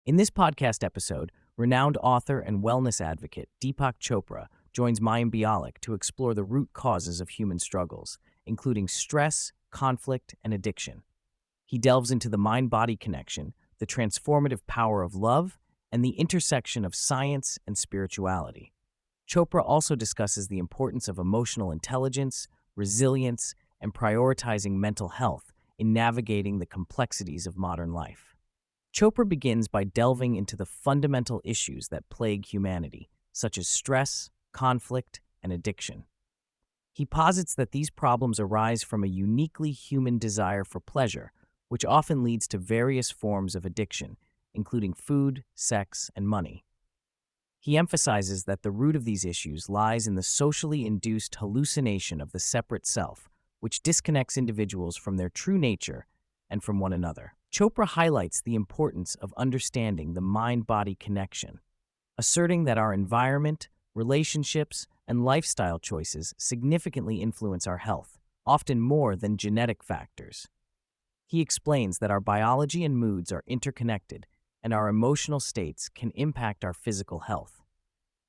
In this podcast episode, renowned author and wellness advocate Deepak Chopra joins Mayim Bialik to explore the root causes of human struggles, including stress, conflict, and addiction. He delves into the mind-body connection, the transformative power of love, and the intersection of science and spirituality. Chopra also discusses the importance of emotional intelligence, resilience, and prioritizing mental health in navigating the complexities of modern life. Chopra begins by delving into the fundamental issues that plague humanity, such as stress, conflict, and addiction. He posits that these problems arise from a uniquely human desire for pleasure, which often leads to various forms of addiction, including food, sex, and money. He emphasizes that the root of these issues lies in the socially induced hallucination of the separate self, which disconnects individuals from their true nature and from one another. Chopra highlights the importance of understanding the mind-body connection, asserting that our environment, relationships, and lifestyle choices significantly influence our health, often more than genetic factors. He explains that our biology and moods are interconnected, and our emotional states can impact our physical health.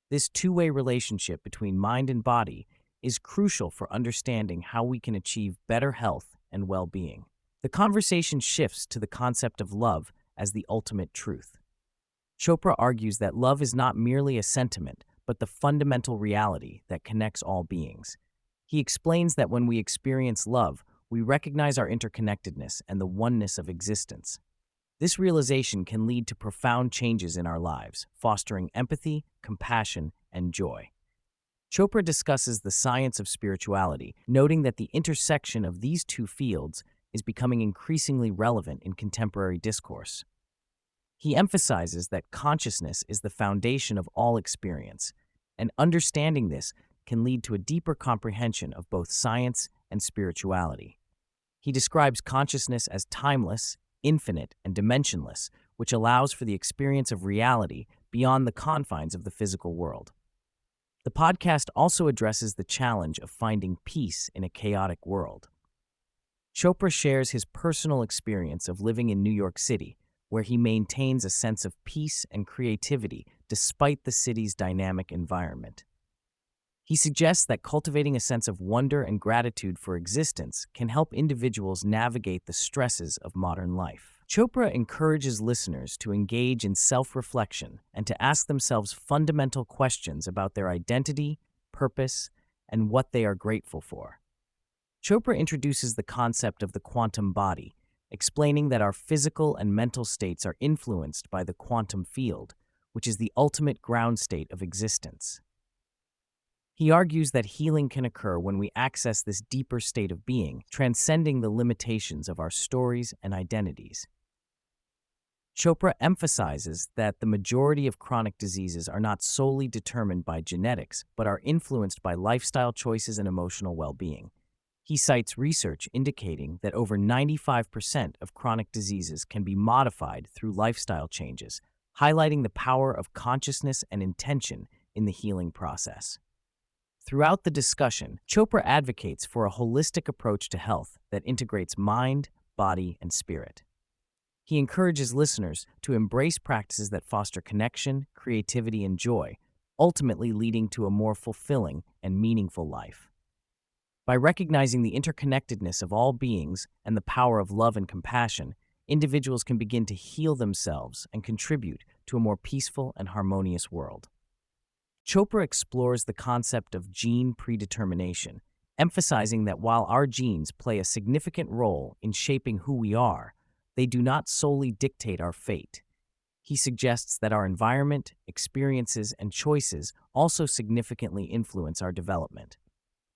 This two-way relationship between mind and body is crucial for understanding how we can achieve better health and well-being. The conversation shifts to the concept of love as the ultimate truth. Chopra argues that love is not merely a sentiment, but the fundamental reality that connects all beings. He explains that when we experience love, we recognize our interconnectedness and the oneness of existence. This realization can lead to profound changes in our lives, fostering empathy, compassion, and joy. Chopra discusses the science of spirituality, noting that the intersection of these two fields is becoming increasingly relevant in contemporary discourse. He emphasizes that consciousness is the foundation of all experience, and understanding this can lead to a deeper comprehension of both science and spirituality. He describes consciousness as timeless, infinite, and dimensionless, which allows for the experience of reality beyond the confines of the physical world. The podcast also addresses the challenge of finding peace in a chaotic world. Chopra shares his personal experience of living in New York City, where he maintains a sense of peace and creativity despite the city's dynamic environment. He suggests that cultivating a sense of wonder and gratitude for existence can help individuals navigate the stresses of modern life. Chopra encourages listeners to engage in self-reflection and to ask themselves fundamental questions about their identity, purpose, and what they are grateful for. Chopra introduces the concept of the quantum body, explaining that our physical and mental states are influenced by the quantum field, which is the ultimate ground state of existence. He argues that healing can occur when we access this deeper state of being, transcending the limitations of our stories and identities. Chopra emphasizes that the majority of chronic diseases are not solely determined by genetics, but are influenced by lifestyle choices and emotional well-being. He cites research indicating that over 95% of chronic diseases can be modified through lifestyle changes, highlighting the power of consciousness and intention in the healing process. Throughout the discussion, Chopra advocates for a holistic approach to health that integrates mind, body, and spirit. He encourages listeners to embrace practices that foster connection, creativity, and joy, ultimately leading to a more fulfilling and meaningful life. By recognizing the interconnectedness of all beings and the power of love and compassion, individuals can begin to heal themselves and contribute to a more peaceful and harmonious world. Chopra explores the concept of gene predetermination, emphasizing that while our genes play a significant role in shaping who we are, they do not solely dictate our fate. He suggests that our environment, experiences, and choices also significantly influence our development.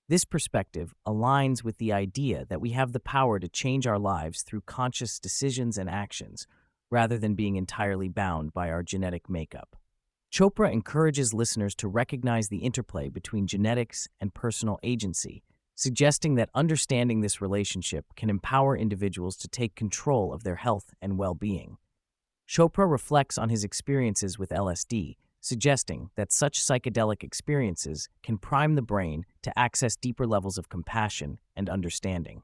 This perspective aligns with the idea that we have the power to change our lives through conscious decisions and actions, rather than being entirely bound by our genetic makeup. Chopra encourages listeners to recognize the interplay between genetics and personal agency, suggesting that understanding this relationship can empower individuals to take control of their health and well-being. Chopra reflects on his experiences with LSD, suggesting that such psychedelic experiences can prime the brain to access deeper levels of compassion and understanding.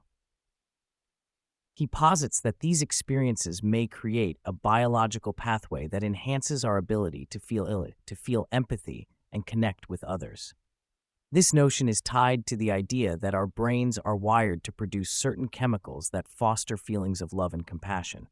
He posits that these experiences may create a biological pathway that enhances our ability to feel empathy and connect with others. This notion is tied to the idea that our brains are wired to produce certain chemicals that foster feelings of love and compassion.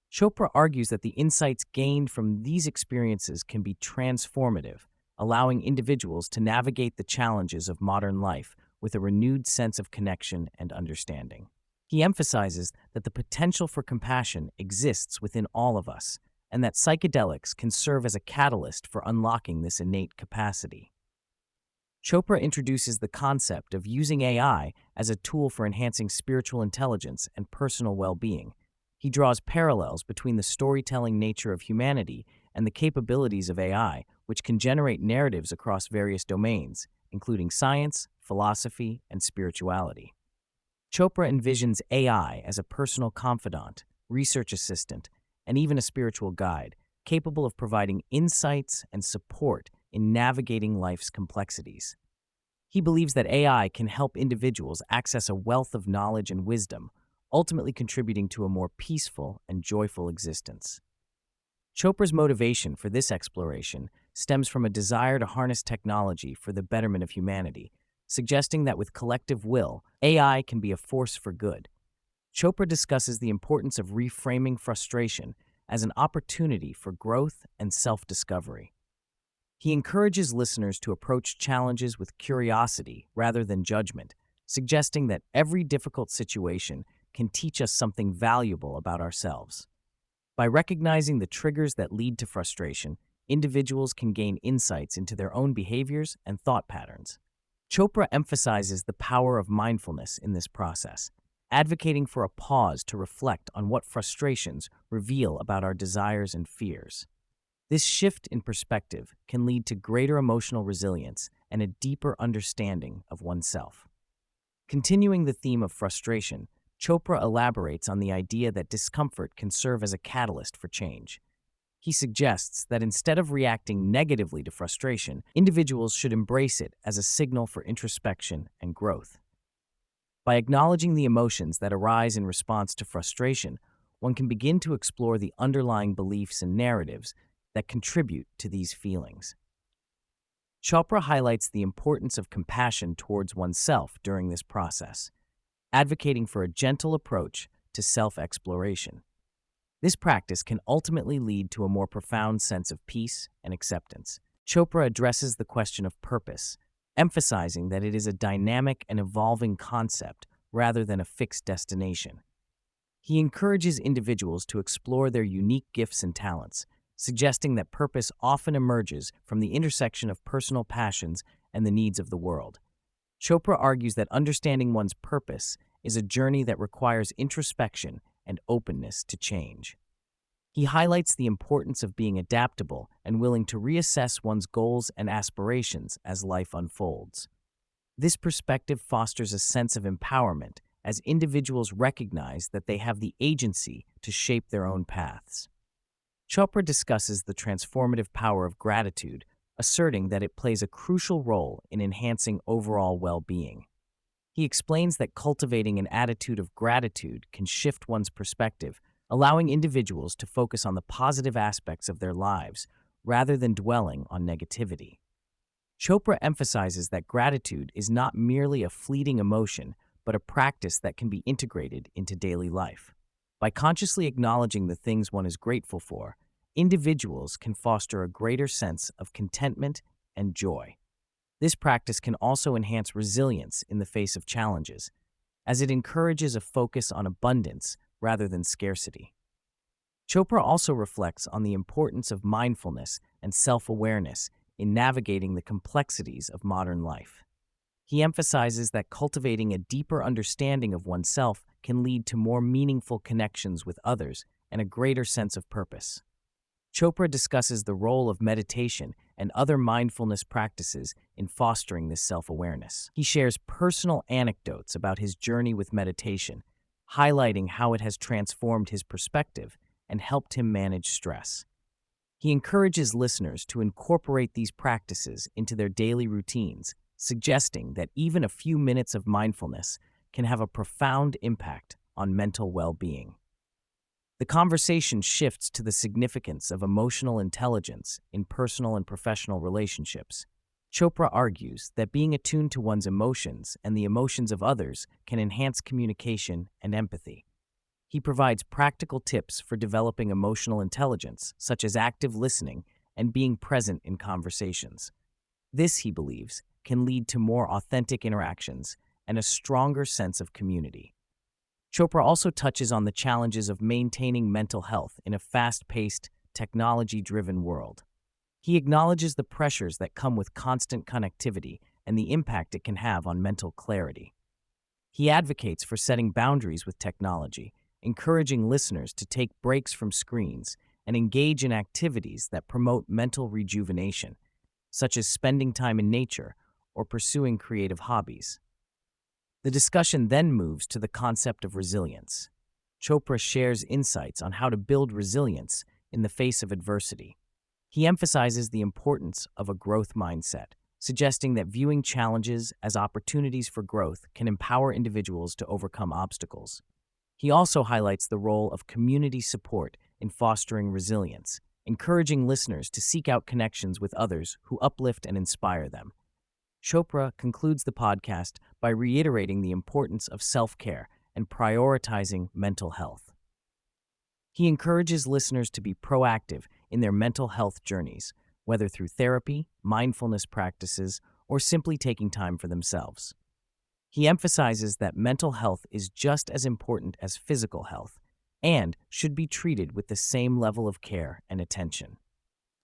Chopra argues that the insights gained from these experiences can be transformative, allowing individuals to navigate the challenges of modern life with a renewed sense of connection and understanding. He emphasizes that the potential for compassion exists within all of us, and that psychedelics can serve as a catalyst for unlocking this innate capacity. Chopra introduces the concept of using AI as a tool for enhancing spiritual intelligence and personal well-being. He draws parallels between the storytelling nature of humanity and the capabilities of AI, which can generate narratives across various domains, including science, philosophy, and spirituality. Chopra envisions AI as a personal confidant, research assistant, and even a spiritual guide, capable of providing insights and support in navigating life's complexities. He believes that AI can help individuals access a wealth of knowledge and wisdom, ultimately contributing to a more peaceful and joyful existence. Chopra's motivation for this exploration stems from a desire to harness technology for the betterment of humanity, suggesting that with collective will, AI can be a force for good. Chopra discusses the importance of reframing frustration as an opportunity for growth and self-discovery. He encourages listeners to approach challenges with curiosity rather than judgment, suggesting that every difficult situation can teach us something valuable about ourselves. By recognizing the triggers that lead to frustration, individuals can gain insights into their own behaviors and thought patterns. Chopra emphasizes the power of mindfulness in this process, advocating for a pause to reflect on what frustrations reveal about our desires and fears. This shift in perspective can lead to greater emotional resilience and a deeper understanding of oneself. Continuing the theme of frustration, Chopra elaborates on the idea that discomfort can serve as a catalyst for change. He suggests that instead of reacting negatively to frustration, individuals should embrace it as a signal for introspection and growth. By acknowledging the emotions that arise in response to frustration, one can begin to explore the underlying beliefs and narratives that contribute to these feelings. Chopra highlights the importance of compassion towards oneself during this process, advocating for a gentle approach to self-exploration. This practice can ultimately lead to a more profound sense of peace and acceptance. Chopra addresses the question of purpose, emphasizing that it is a dynamic and evolving concept rather than a fixed destination. He encourages individuals to explore their unique gifts and talents, suggesting that purpose often emerges from the intersection of personal passions and the needs of the world. Chopra argues that understanding one's purpose is a journey that requires introspection and openness to change. He highlights the importance of being adaptable and willing to reassess one's goals and aspirations as life unfolds. This perspective fosters a sense of empowerment as individuals recognize that they have the agency to shape their own paths. Chopra discusses the transformative power of gratitude, asserting that it plays a crucial role in enhancing overall well-being. He explains that cultivating an attitude of gratitude can shift one's perspective, allowing individuals to focus on the positive aspects of their lives rather than dwelling on negativity. Chopra emphasizes that gratitude is not merely a fleeting emotion, but a practice that can be integrated into daily life. By consciously acknowledging the things one is grateful for, individuals can foster a greater sense of contentment and joy. This practice can also enhance resilience in the face of challenges, as it encourages a focus on abundance rather than scarcity. Chopra also reflects on the importance of mindfulness and self-awareness in navigating the complexities of modern life. He emphasizes that cultivating a deeper understanding of oneself can lead to more meaningful connections with others and a greater sense of purpose. Chopra discusses the role of meditation and other mindfulness practices in fostering this self-awareness. He shares personal anecdotes about his journey with meditation, highlighting how it has transformed his perspective and helped him manage stress. He encourages listeners to incorporate these practices into their daily routines, suggesting that even a few minutes of mindfulness can have a profound impact on mental well-being. The conversation shifts to the significance of emotional intelligence in personal and professional relationships. Chopra argues that being attuned to one's emotions and the emotions of others can enhance communication and empathy. He provides practical tips for developing emotional intelligence, such as active listening and being present in conversations. This, he believes, can lead to more authentic interactions and a stronger sense of community. Chopra also touches on the challenges of maintaining mental health in a fast-paced, technology-driven world. He acknowledges the pressures that come with constant connectivity and the impact it can have on mental clarity. He advocates for setting boundaries with technology, encouraging listeners to take breaks from screens and engage in activities that promote mental rejuvenation, such as spending time in nature or pursuing creative hobbies. The discussion then moves to the concept of resilience. Chopra shares insights on how to build resilience in the face of adversity. He emphasizes the importance of a growth mindset, suggesting that viewing challenges as opportunities for growth can empower individuals to overcome obstacles. He also highlights the role of community support in fostering resilience, encouraging listeners to seek out connections with others who uplift and inspire them. Chopra concludes the podcast by reiterating the importance of self-care and prioritizing mental health. He encourages listeners to be proactive in their mental health journeys, whether through therapy, mindfulness practices, or simply taking time for themselves. He emphasizes that mental health is just as important as physical health and should be treated with the same level of care and attention.